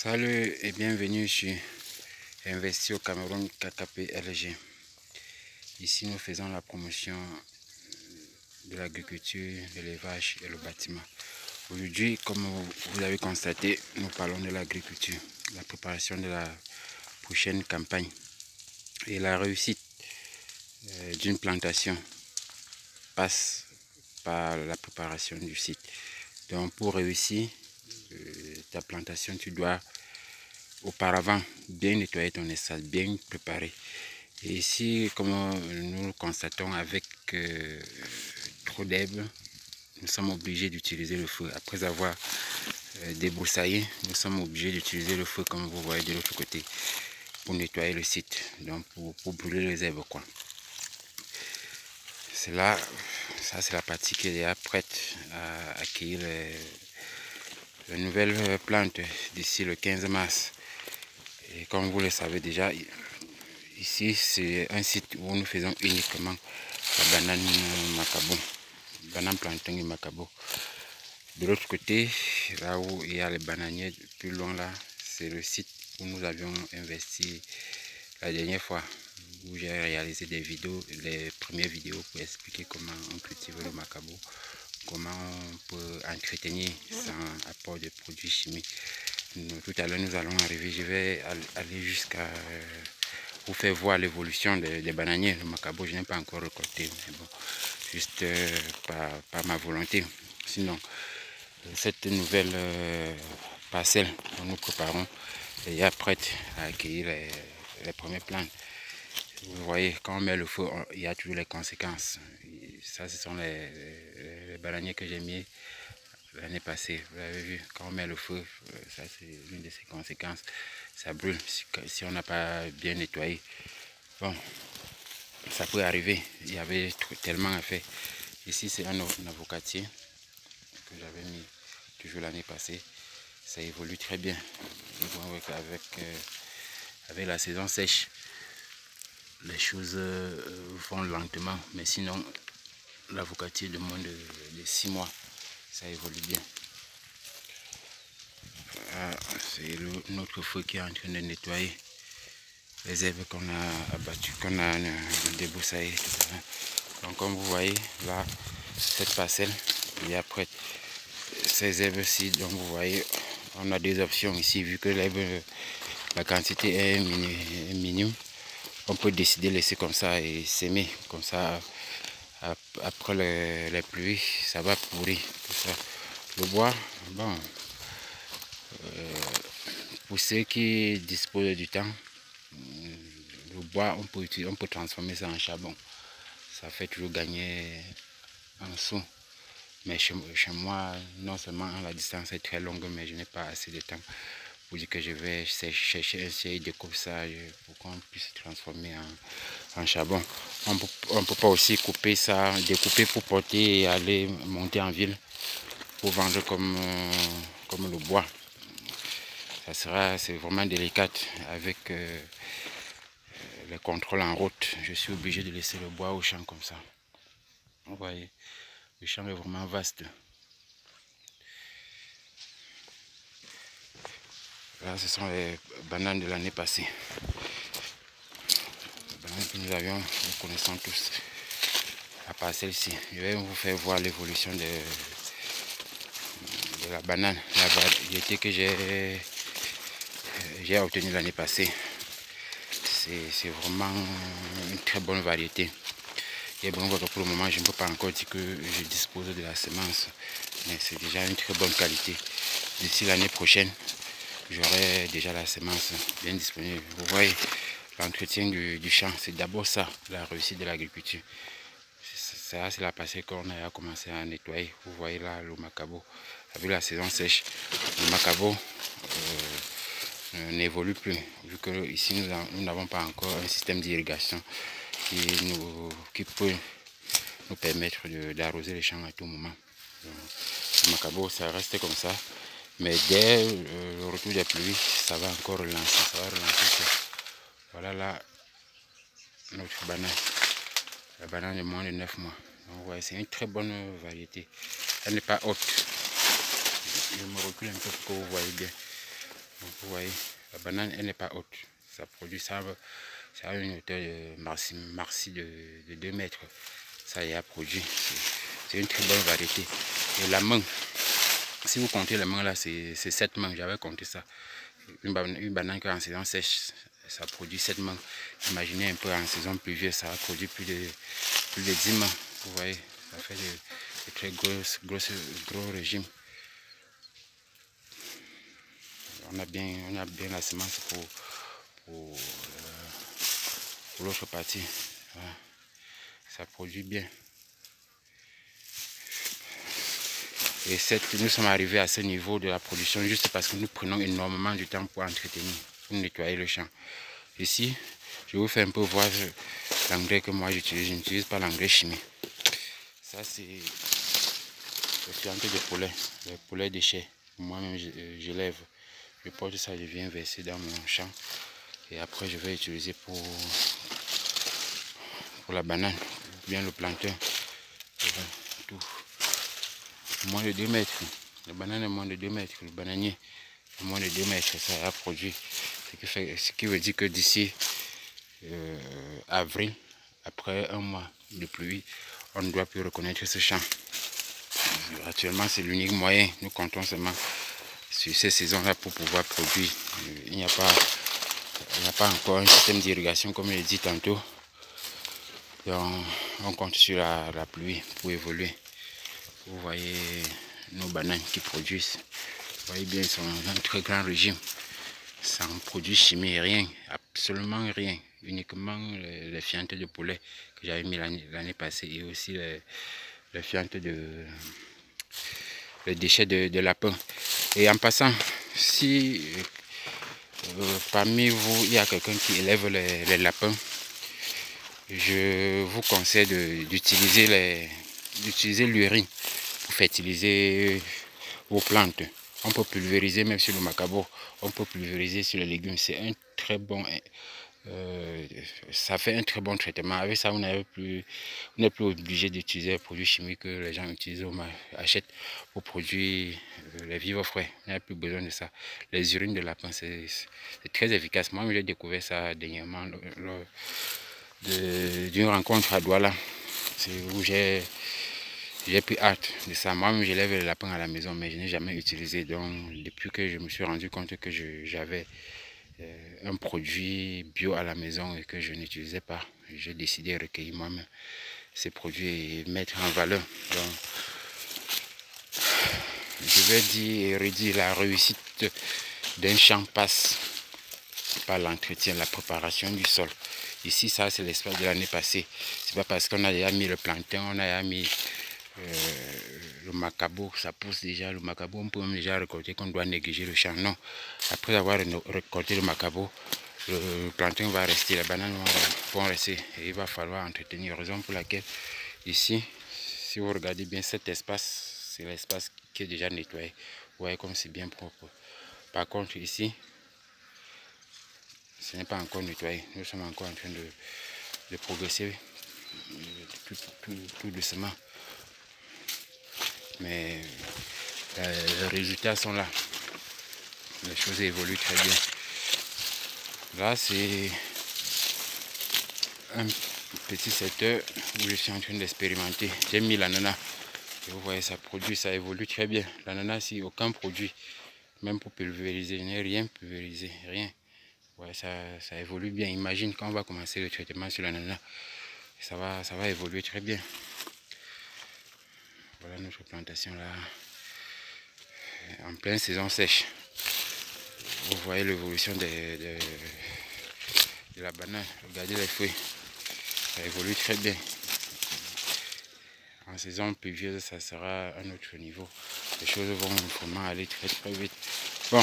Salut et bienvenue chez Investi au Cameroun KKP-LG. Ici nous faisons la promotion de l'agriculture, de l'élevage et le bâtiment. Aujourd'hui, comme vous avez constaté, nous parlons de l'agriculture, la préparation de la prochaine campagne et la réussite d'une plantation passe par la préparation du site. Donc pour réussir ta plantation, tu dois auparavant bien nettoyer ton espace, bien préparé. Et ici, comme nous le constatons, avec trop d'herbe, nous sommes obligés d'utiliser le feu. Après avoir débroussaillé, nous sommes obligés d'utiliser le feu, comme vous voyez de l'autre côté, pour nettoyer le site, donc pour brûler les herbes, quoi. C'est là, ça c'est la partie qui est déjà prête à accueillir les nouvelles plantes d'ici le 15 mars. Et comme vous le savez déjà, ici c'est un site où nous faisons uniquement la banane macabo, banane plantain et macabo. De l'autre côté, là où il y a les bananiers plus loin là, c'est le site où nous avions investi la dernière fois, où j'ai réalisé des vidéos, les premières vidéos pour expliquer comment on cultive le macabo, comment on peut entretenir sans apport de produits chimiques. Tout à l'heure nous allons arriver, je vais aller jusqu'à vous faire voir l'évolution des bananiers. Le macabo, je n'ai pas encore récolté, mais bon, juste par ma volonté. Sinon, cette nouvelle parcelle que nous préparons est déjà prête à accueillir les premières plantes. Vous voyez, quand on met le feu, il y a toujours les conséquences. Ça, ce sont les bananiers que j'ai mis l'année passée. Vous avez vu, quand on met le feu, ça c'est l'une de ses conséquences. Ça brûle si on n'a pas bien nettoyé. Bon, ça peut arriver. Il y avait tellement à faire. Ici, c'est un avocatier que j'avais mis toujours l'année passée. Ça évolue très bien. Avec la saison sèche, les choses vont lentement, mais sinon l'avocatier de moins de 6 mois, ça évolue bien. C'est notre feu qui est en train de nettoyer les herbes qu'on a abattues, qu'on a débroussaillées. Donc comme vous voyez là, cette parcelle est prête. Ces herbes-ci, donc vous voyez, on a des options ici, vu que l'herbe, la quantité est minime. On peut décider de laisser comme ça et s'aimer comme ça. Après les pluies, ça va pourrir tout ça. Le bois, bon, pour ceux qui disposent du temps, le bois, on peut transformer ça en charbon. Ça fait toujours gagner un sou. Mais chez moi, non seulement la distance est très longue, mais je n'ai pas assez de temps pour dire que je vais chercher un série de coupe ça pour qu'on puisse transformer en charbon. On ne peut pas aussi couper ça, découper pour porter et aller monter en ville pour vendre comme le bois. C'est vraiment délicat avec les contrôles en route. Je suis obligé de laisser le bois au champ comme ça. Vous voyez, le champ est vraiment vaste. Là, ce sont les bananes de l'année passée. Les bananes que nous avions, nous connaissons tous. À part celle-ci, je vais vous faire voir l'évolution de la banane, la variété que j'ai obtenue l'année passée. C'est vraiment une très bonne variété. Et bon, pour le moment, je ne peux pas encore dire que je dispose de la semence, mais c'est déjà une très bonne qualité. D'ici l'année prochaine, j'aurai déjà la semence bien disponible. Vous voyez, l'entretien du champ, c'est d'abord ça, la réussite de l'agriculture. Ça, c'est la parcelle qu'on a commencé à nettoyer. Vous voyez là le macabo. Avec la saison sèche, le macabo n'évolue plus. Vu que ici, nous n'avons pas encore un système d'irrigation qui peut nous permettre d'arroser les champs à tout moment. Le macabo, ça reste comme ça. Mais dès le retour des pluies, ça va encore relancer, ça va relancer ça. Voilà là, notre banane. La banane de moins de 9 mois. Donc ouais, c'est une très bonne variété. Elle n'est pas haute. Je me recule un peu pour que vous voyez bien. Donc, vous voyez, la banane, elle n'est pas haute. Ça produit ça, ça a une hauteur de marci de 2 mètres. Ça y a produit. C'est une très bonne variété. Et la mangue, si vous comptez les mangues là, c'est 7 mangues. J'avais compté ça. Une banane qui en saison sèche, ça produit 7 mangues. Imaginez un peu en saison pluvieuse, ça a produit plus de 10 mangues. Vous voyez, ça fait de très gros régimes. On a bien la semence pour l'autre partie. Voilà. Ça produit bien. Et nous sommes arrivés à ce niveau de la production juste parce que nous prenons énormément de temps pour entretenir, pour nettoyer le champ. Ici, je vous fais un peu voir l'engrais que moi j'utilise. Je n'utilise pas l'engrais chimique. Ça, c'est le fianté de poulet, le poulet déchet. Moi-même, je lève. Je porte ça, je viens verser dans mon champ. Et après, je vais utiliser pour la banane, bien le plantain. Tout. Moins de 2 mètres. La banane est moins de 2 mètres. Le bananier est moins de 2 mètres. Ça a produit. Ce qui veut dire que d'ici avril, après un mois de pluie, on ne doit plus reconnaître ce champ. Actuellement, c'est l'unique moyen. Nous comptons seulement sur ces saisons-là pour pouvoir produire. Il n'y a pas encore un système d'irrigation, comme je l'ai dit tantôt. Donc, on compte sur la pluie pour évoluer. Vous voyez nos bananes qui produisent. Vous voyez bien, ils sont dans un très grand régime. Sans produits chimiques, rien, absolument rien. Uniquement les fientes de poulet que j'avais mis l'année passée et aussi les fientes les déchets de lapin. Et en passant, si parmi vous, il y a quelqu'un qui élève les lapins, je vous conseille d'utiliser l'urine pour fertiliser vos plantes. On peut pulvériser même sur le macabo, on peut pulvériser sur les légumes. C'est un très bon, ça fait un très bon traitement. Avec ça, vous n'êtes plus obligé d'utiliser les produits chimiques que les gens utilisent, achètent pour produire les vivres frais. Vous n'avez plus besoin de ça. Les urines de lapin, c'est très efficace. Moi, j'ai découvert ça dernièrement lors d'une rencontre à Douala, où j'ai pris hâte de ça. Moi-même, j'élève les lapins à la maison, mais je n'ai jamais utilisé. Donc, depuis que je me suis rendu compte que j'avais un produit bio à la maison et que je n'utilisais pas, j'ai décidé de recueillir moi-même ces produits et mettre en valeur. Donc, je vais dire et redire, la réussite d'un champ passe par l'entretien, la préparation du sol. Ici, ça, c'est l'espace de l'année passée. C'est pas parce qu'on a déjà mis le plantain, on a déjà mis le macabo, ça pousse déjà. Le macabo, on peut même déjà récolter qu'on doit négliger le champ. Non, après avoir récolté le macabo, le plantain va rester, les bananes vont rester. Et il va falloir entretenir. Raison pour laquelle, ici, si vous regardez bien cet espace, c'est l'espace qui est déjà nettoyé. Vous voyez comme c'est bien propre. Par contre, ici, ce n'est pas encore nettoyé. Nous sommes encore en train de progresser tout doucement. Mais les résultats sont là. Les choses évoluent très bien. Là, c'est un petit secteur où je suis en train d'expérimenter. J'ai mis l'ananas. Vous voyez, ça produit, ça évolue très bien. L'ananas, si aucun produit, même pour pulvériser, je n'ai rien pulvérisé, rien. Ouais, ça évolue bien. Imagine quand on va commencer le traitement sur l'ananas, ça va évoluer très bien. Voilà notre plantation là, en pleine saison sèche. Vous voyez l'évolution de la banane. Regardez les fruits, ça évolue très bien. En saison pluvieuse, ça sera à un autre niveau. Les choses vont vraiment aller très très vite. Bon.